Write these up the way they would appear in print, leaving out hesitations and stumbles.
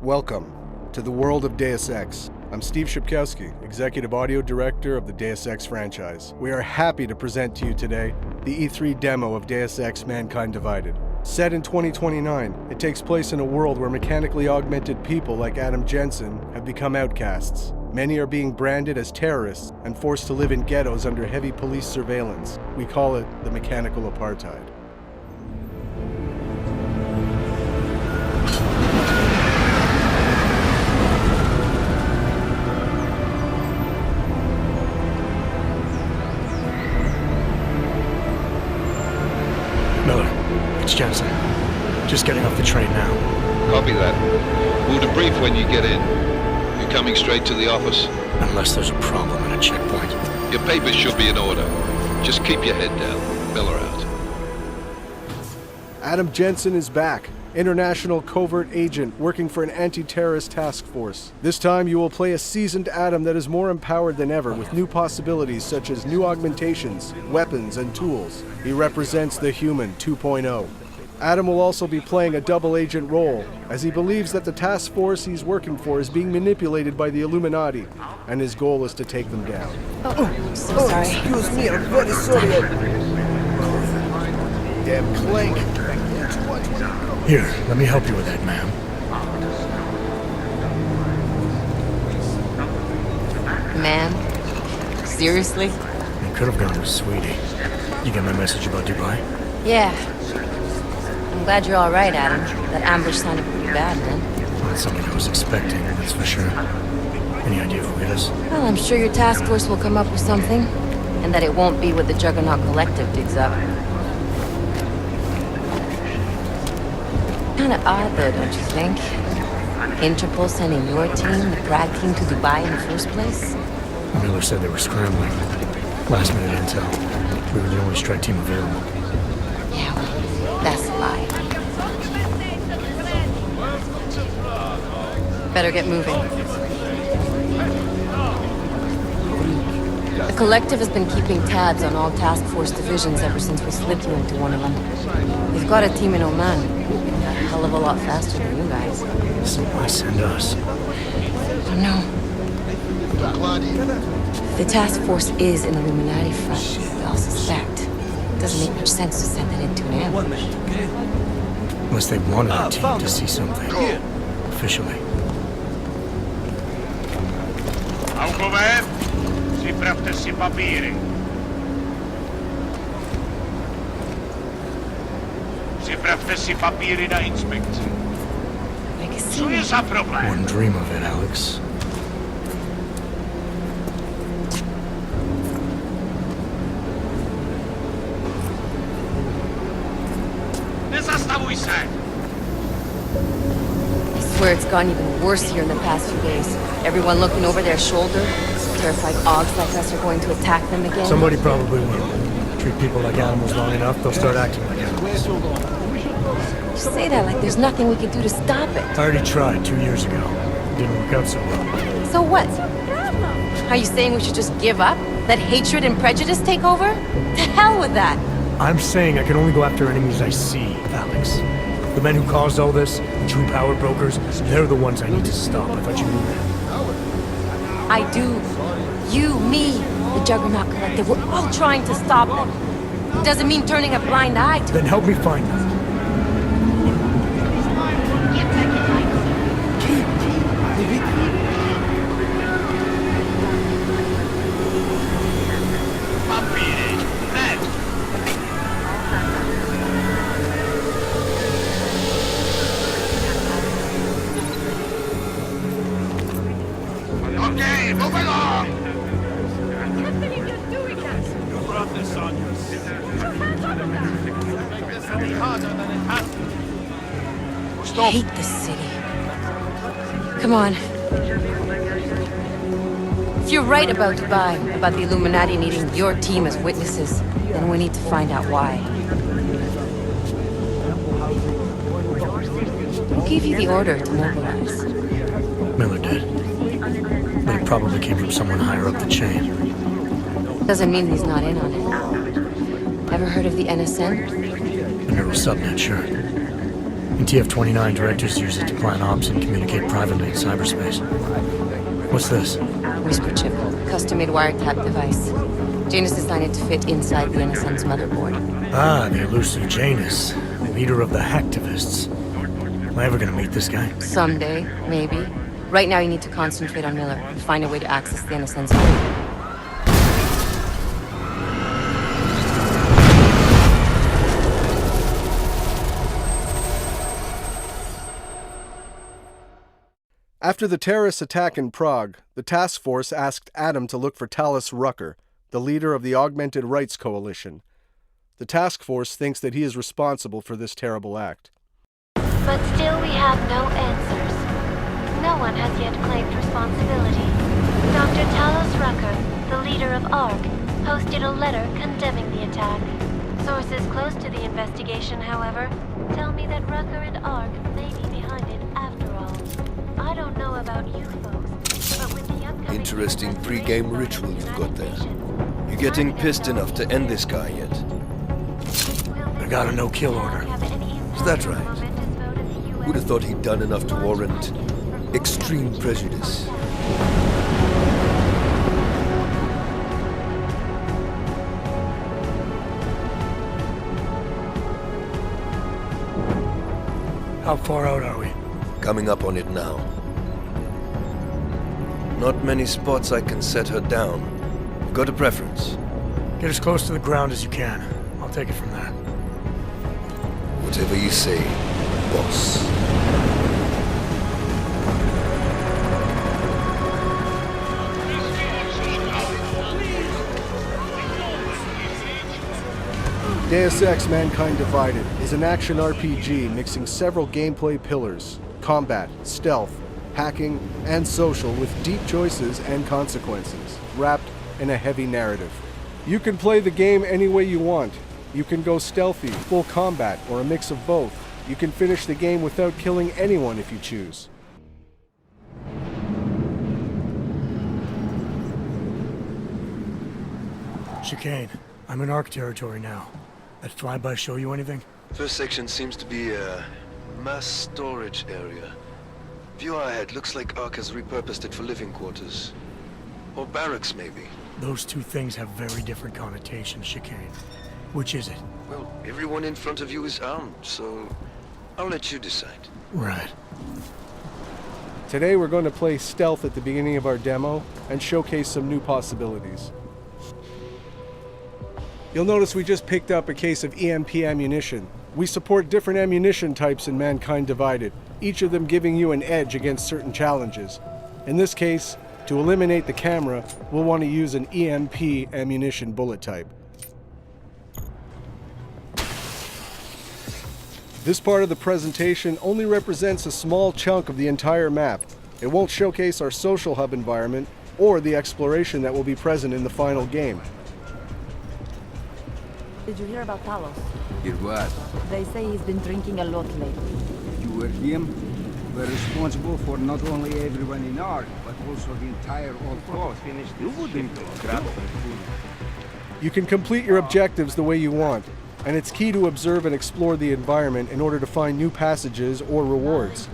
Welcome to the world of Deus Ex. I'm Steve Shipkowski, Executive Audio Director of the Deus Ex franchise. We are happy to present to you today the E3 demo of Deus Ex Mankind Divided. Set in 2029, it takes place in a world where mechanically augmented people like Adam Jensen have become outcasts. Many are being branded as terrorists and forced to live in ghettos under heavy police surveillance. We call it the mechanical apartheid. It's Jensen. Just getting off the train now. Copy that. We'll debrief when you get in. You coming straight to the office? Unless there's a problem at a checkpoint. Your papers should be in order. Just keep your head down. Miller out. Adam Jensen is back. International covert agent working for an anti-terrorist task force. This time you will play a seasoned Adam that is more empowered than ever with new possibilities such as new augmentations, weapons, and tools. He represents the Human 2.0. Adam will also be playing a double agent role, as he believes that the task force he's working for is being manipulated by the Illuminati, and his goal is to take them down. So sorry. Excuse me, I'm very sorry. Damn clank. Here, let me help you with that, ma'am. Ma'am? Seriously? You could have gone with Sweetie. You get my message about Dubai? Yeah. I'm glad you're all right, Adam. That ambush sounded pretty bad, man. Not something I was expecting, that's for sure. Any idea who it is? Well, I'm sure your task force will come up with something. And that it won't be what the Juggernaut Collective digs up. Kinda odd, though, don't you think? Interpol sending your team, the Prague team, to Dubai in the first place? Miller said they were scrambling. Last minute intel. We were the only strike team available. Yeah, well, that's a lie. Better get moving. The Collective has been keeping tabs on all task force divisions ever since we slipped you into one of them. They've got a team in Oman. A hell of a lot faster than you guys. So why send us? I don't know. The task force is an Illuminati front, we all suspect. It doesn't make much sense to send it into an ambush. Unless they wanted our team to see something. Officially. Alcover, připravte si papíry. Připravte si papíry na inspekci. Co je za problém? Wouldn't dream of it, Alex. Nezastavuj se! I swear it's gotten even worse here in the past few days. Everyone looking over their shoulder. Terrified Augs like us are going to attack them again. Somebody probably will. Treat people like animals long enough, they'll start acting like animals. You say that like there's nothing we can do to stop it. I already tried 2 years ago. Didn't work out so well. So what? Are you saying we should just give up? Let hatred and prejudice take over? To hell with that! I'm saying I can only go after enemies I see, Alex. The men who caused all this, the true power brokers, they're the ones I need to stop. I thought you knew that. I do. You, me, the Juggernaut Collective, we're all trying to stop them. It doesn't mean turning a blind eye to Then help me find them. Papíry, hned! Okay, move along! You brought this on yourself. It's any harder than it has to be. I Stop! hate this city. Come on. If you're right about Dubai, about the Illuminati needing your team as witnesses, then we need to find out why. Who gave you the order to mobilize? Miller did. But it probably came from someone higher up the chain. Doesn't mean he's not in on it. Ever heard of the NSN? The neural subnet, sure. In TF-29, directors use it to plan ops and communicate privately in cyberspace. What's this? Whisper chip, custom-made wiretap device. Janus designed it to fit inside the NSN's motherboard. Ah, the elusive Janus, leader of the hacktivists. Am I ever gonna meet this guy? Someday, maybe. Right now you need to concentrate on Miller and find a way to access the NSN's phone. After the terrorist attack in Prague, the task force asked Adam to look for Talos Rucker, the leader of the Augmented Rights Coalition. The task force thinks that he is responsible for this terrible act. But still we have no answers. No one has yet claimed responsibility. Dr. Talos Rucker, the leader of ARC, posted a letter condemning the attack. Sources close to the investigation, however, tell me that Rucker and ARC may be behind it after all. I don't know about you folks, but with the upcoming... Interesting pre-game ritual you've got there. You getting pissed enough to end this guy yet? I got a no-kill order. Is that right? Would have thought he'd done enough to warrant extreme prejudice. How far out are we? Coming up on it now. Not many spots I can set her down. Got a preference? Get as close to the ground as you can. I'll take it from there. Whatever you say, boss. Deus Ex: Mankind Divided is an action RPG mixing several gameplay pillars: combat, stealth, hacking, and social, with deep choices and consequences, wrapped in a heavy narrative. You can play the game any way you want. You can go stealthy, full combat, or a mix of both. You can finish the game without killing anyone if you choose. Chicane, I'm in ARC territory now. That flyby show you anything? First section seems to be a mass storage area. View ahead looks like ARC has repurposed it for living quarters. Or barracks, maybe. Those two things have very different connotations, Chicane. Which is it? Well, everyone in front of you is armed, so I'll let you decide. Right. Today we're going to play stealth at the beginning of our demo and showcase some new possibilities. You'll notice we just picked up a case of EMP ammunition. We support different ammunition types in Mankind Divided, each of them giving you an edge against certain challenges. In this case, to eliminate the camera, we'll want to use an EMP ammunition bullet type. This part of the presentation only represents a small chunk of the entire map. It won't showcase our social hub environment or the exploration that will be present in the final game. Did you hear about Talos? Hear what? They say he's been drinking a lot lately. You were him? We're responsible for not only everyone in ARC, but also the entire old coast. You wouldn't grab food. You can complete your objectives the way you want, and it's key to observe and explore the environment in order to find new passages or rewards.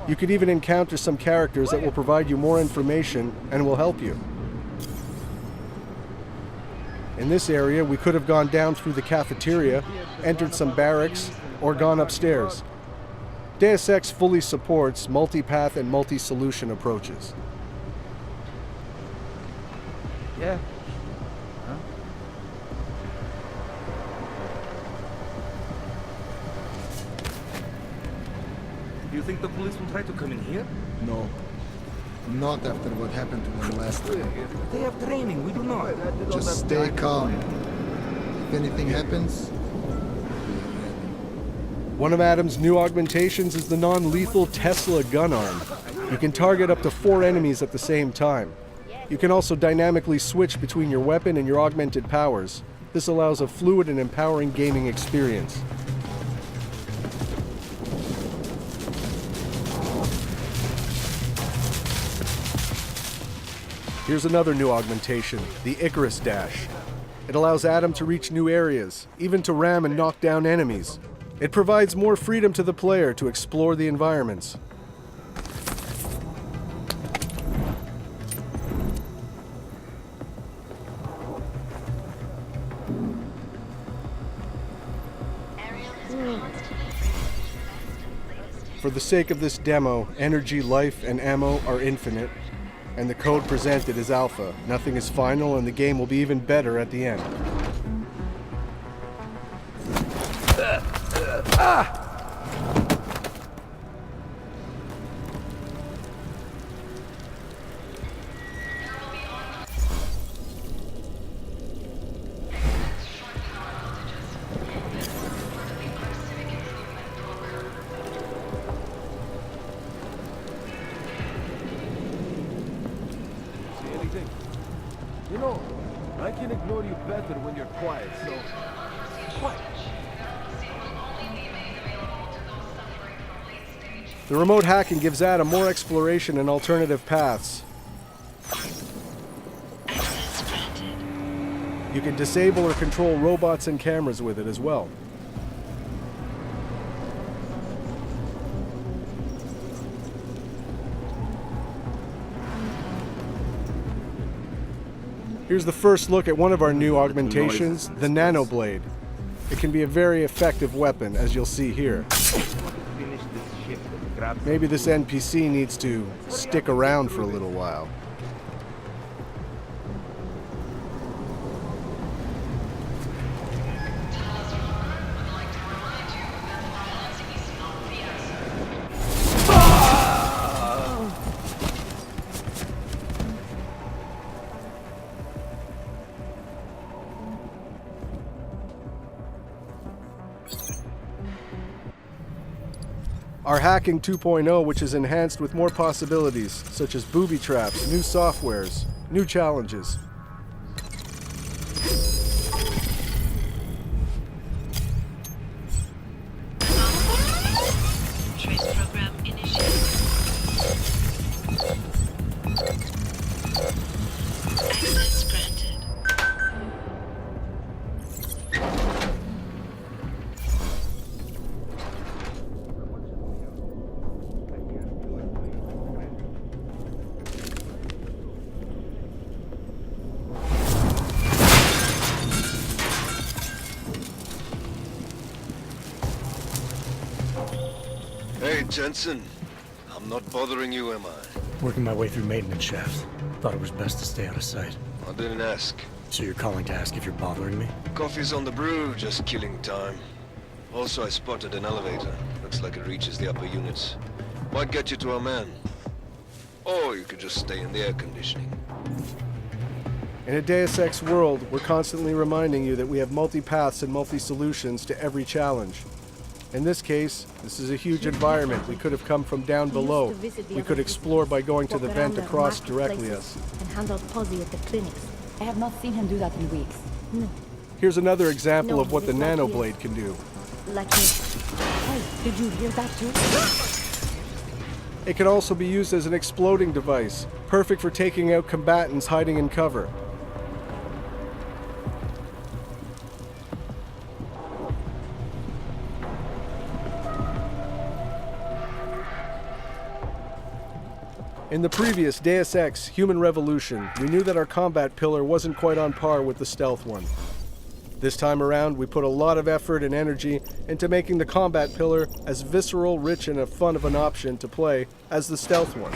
You could even encounter some characters that will provide you more information and will help you. In this area, we could have gone down through the cafeteria, entered some barracks, or gone upstairs. Deus Ex fully supports multi-path and multi-solution approaches. Yeah. Huh? Do you think the police will try to come in here? No. Not after what happened to them last time. They have training, we do not. Just stay calm. If anything happens... One of Adam's new augmentations is the non-lethal Tesla gun arm. You can target up to 4 enemies at the same time. You can also dynamically switch between your weapon and your augmented powers. This allows a fluid and empowering gaming experience. Here's another new augmentation, the Icarus Dash. It allows Adam to reach new areas, even to ram and knock down enemies. It provides more freedom to the player to explore the environments. For the sake of this demo, energy, life, and ammo are infinite, and the code presented is alpha. Nothing is final, and the game will be even better at the end. You know, I can ignore you better when you're quiet, so... Quiet. The remote hacking gives Adam more exploration and alternative paths. You can disable or control robots and cameras with it as well. Here's the first look at one of our new augmentations, the Nanoblade. It can be a very effective weapon, as you'll see here. Maybe this NPC needs to stick around for a little while. Our Hacking 2.0, which is enhanced with more possibilities, such as booby traps, new softwares, new challenges. Trace program initiated. Access granted. Hey, Jensen. I'm not bothering you, am I? Working my way through maintenance shafts. Thought it was best to stay out of sight. I didn't ask. So you're calling to ask if you're bothering me? Coffee's on the brew, just killing time. Also, I spotted an elevator. Looks like it reaches the upper units. Might get you to our man. Or you could just stay in the air conditioning. In a Deus Ex world, we're constantly reminding you that we have multi-paths and multi-solutions to every challenge. In this case, this is a huge environment. We could have come from down below. We could explore by going to the vent across directly us. And handle Posy at the clinics. I have not seen him do that in weeks. No. Here's another example of what the Nanoblade can do. Like this. Hey, did you hear that too? It can also be used as an exploding device, perfect for taking out combatants hiding in cover. In the previous Deus Ex Human Revolution, we knew that our combat pillar wasn't quite on par with the stealth one. This time around, we put a lot of effort and energy into making the combat pillar as visceral, rich, and fun of an option to play as the stealth one.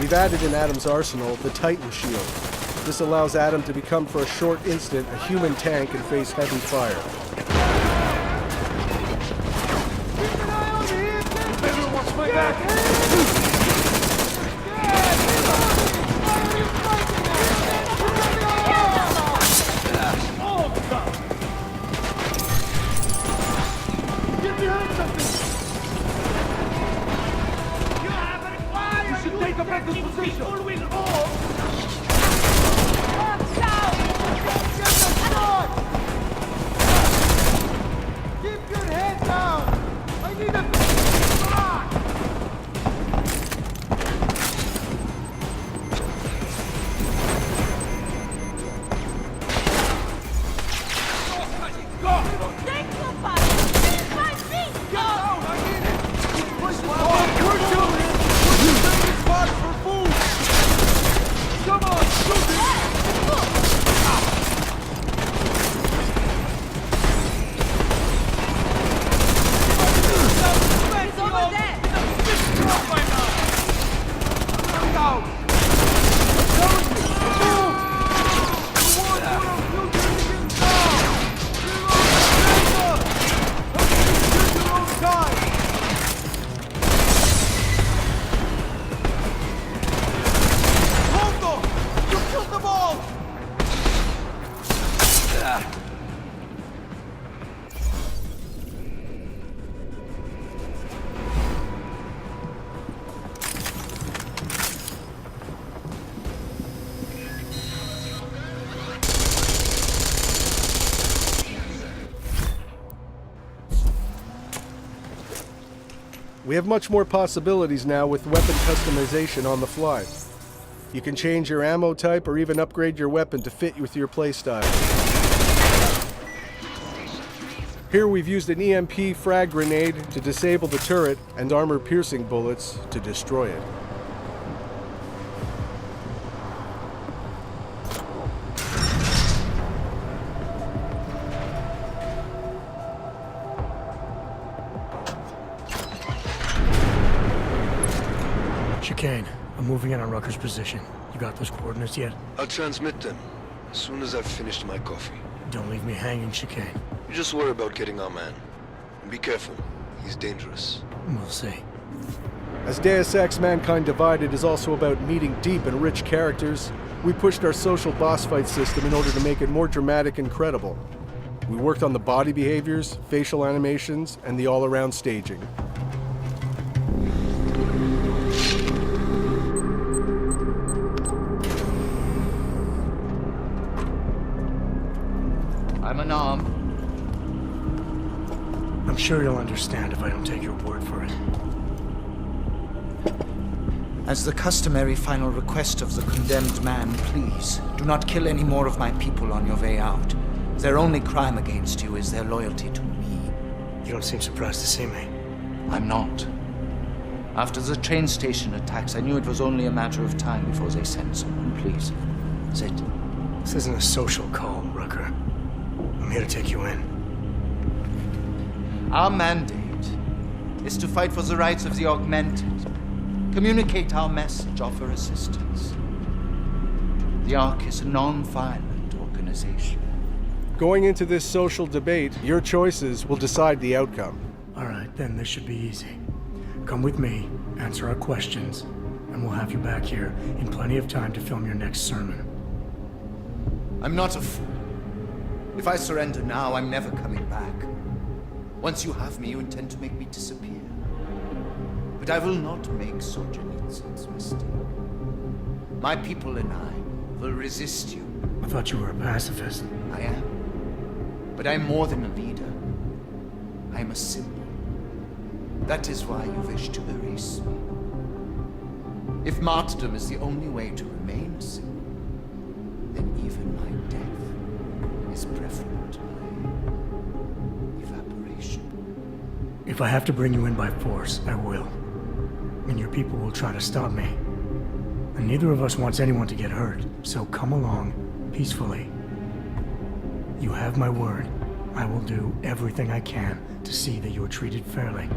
We've added in Adam's arsenal the Titan Shield. This allows Adam to become for a short instant a human tank and face heavy fire. Everyone watch my back! Take a better position! People will all We have much more possibilities now with weapon customization on the fly. You can change your ammo type or even upgrade your weapon to fit with your playstyle. Here we've used an EMP frag grenade to disable the turret and armor-piercing bullets to destroy it. Chicane, I'm moving in on Rucker's position. You got those coordinates yet? I'll transmit them as soon as I've finished my coffee. Don't leave me hanging, Chicane. You just worry about getting our man. And be careful. He's dangerous. We'll see. As Deus Ex Mankind Divided is also about meeting deep and rich characters, we pushed our social boss fight system in order to make it more dramatic and credible. We worked on the body behaviors, facial animations, and the all-around staging. I'm unarmed. I'm sure you'll understand if I don't take your word for it. As the customary final request of the condemned man, please, do not kill any more of my people on your way out. Their only crime against you is their loyalty to me. You don't seem surprised to see me. I'm not. After the train station attacks, I knew it was only a matter of time before they sent someone. Please, sit. This isn't a social call, Rucker. I'm here to take you in. Our mandate is to fight for the rights of the augmented. Communicate our message, offer assistance. The Ark is a non-violent organization. Going into this social debate, your choices will decide the outcome. All right, then this should be easy. Come with me, answer our questions, and we'll have you back here in plenty of time to film your next sermon. I'm not a fool. If I surrender now, I'm never coming back. Once you have me, you intend to make me disappear. But I will not make Solzhenitsyn's mistake. My people and I will resist you. I thought you were a pacifist. I am. But I'm more than a leader. I am a symbol. That is why you wish to erase me. If martyrdom is the only way to remain a symbol, then even my death is preferable to my evaporation. If I have to bring you in by force, I will. And your people will try to stop me. And neither of us wants anyone to get hurt, so come along peacefully. You have my word. I will do everything I can to see that you are treated fairly.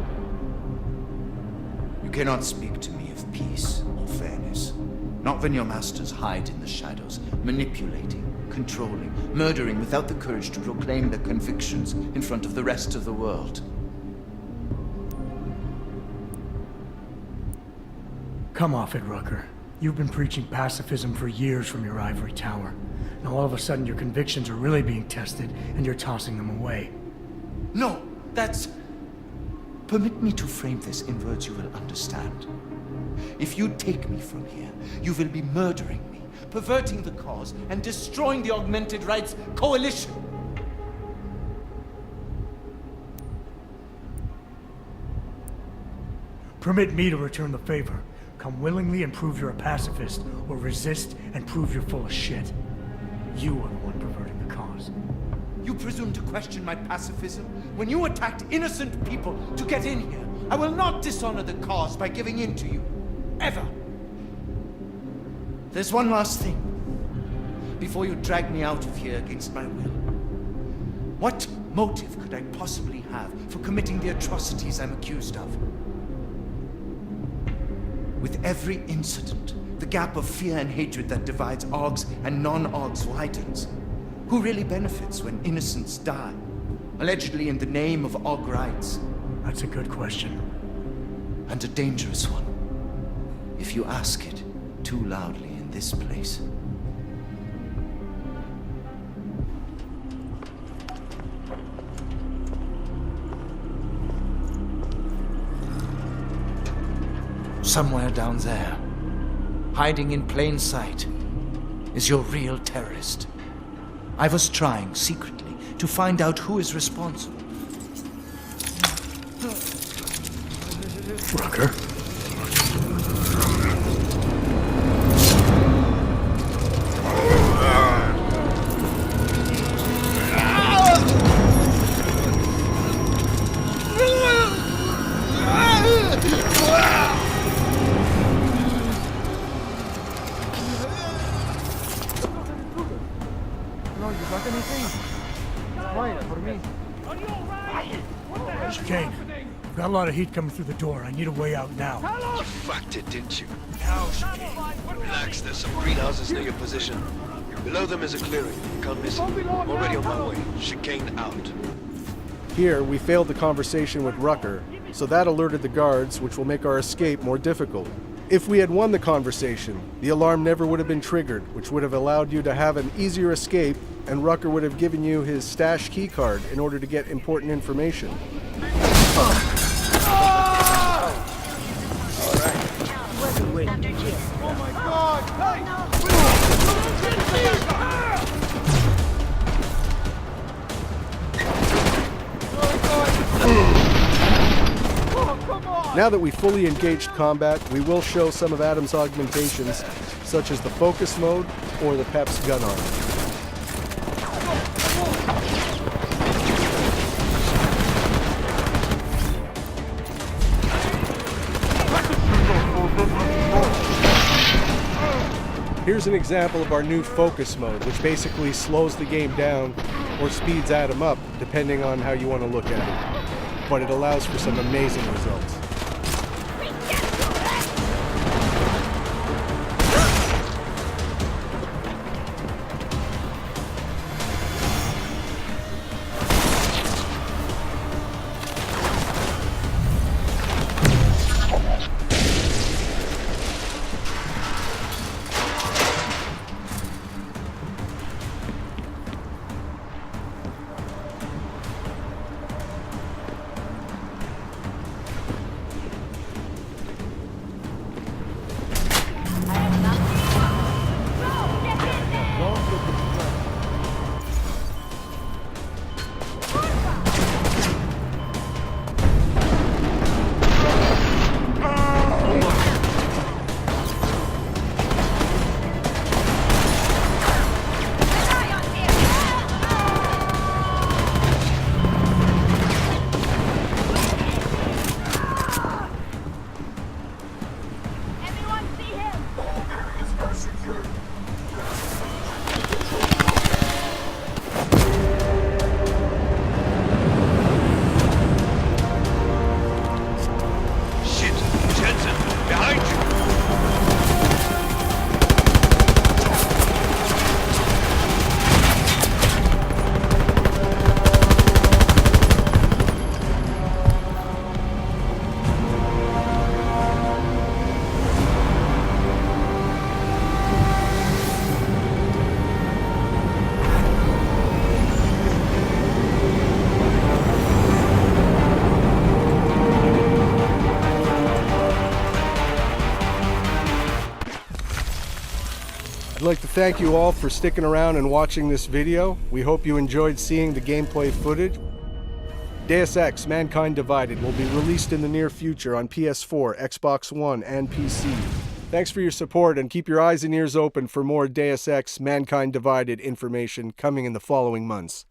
You cannot speak to me of peace or fairness. Not when your masters hide in the shadows, manipulating, controlling, murdering without the courage to proclaim their convictions in front of the rest of the world. Come off it, Rucker. You've been preaching pacifism for years from your ivory tower. Now all of a sudden your convictions are really being tested and you're tossing them away. No, that's... Permit me to frame this in words you will understand. If you take me from here, you will be murdering me, perverting the cause, and destroying the Augmented Rights Coalition. Permit me to return the favor. Come willingly and prove you're a pacifist, or resist and prove you're full of shit. You are the one perverting the cause. You presume to question my pacifism when you attacked innocent people to get in here. I will not dishonor the cause by giving in to you. Ever. There's one last thing. Before you drag me out of here against my will. What motive could I possibly have for committing the atrocities I'm accused of? With every incident, the gap of fear and hatred that divides Augs and non-Augs widens. Who really benefits when innocents die? Allegedly in the name of Aug rights. That's a good question. And a dangerous one. If you ask it too loudly in this place. Somewhere down there, hiding in plain sight, is your real terrorist. I was trying secretly to find out who is responsible. Rucker? Chicane, I've got a lot of heat coming through the door. I need a way out now. You fucked it, didn't you? Now, Chicane. Relax, there's some greenhouses near your position. Below them is a clearing. Can't miss it. Already on my way. Chicane out. Here, we failed the conversation with Rucker, so that alerted the guards, which will make our escape more difficult. If we had won the conversation, the alarm never would have been triggered, which would have allowed you to have an easier escape, and Rucker would have given you his stash keycard in order to get important information. Now that we fully engaged combat, we will show some of Adam's augmentations, such as the focus mode or the Pep's gun arm. Here's an example of our new focus mode, which basically slows the game down or speeds Adam up, depending on how you want to look at it. But it allows for some amazing results. I'd like to thank you all for sticking around and watching this video. We hope you enjoyed seeing the gameplay footage. Deus Ex: Mankind Divided will be released in the near future on PS4, Xbox One, and PC. Thanks for your support, and keep your eyes and ears open for more Deus Ex: Mankind Divided information coming in the following months.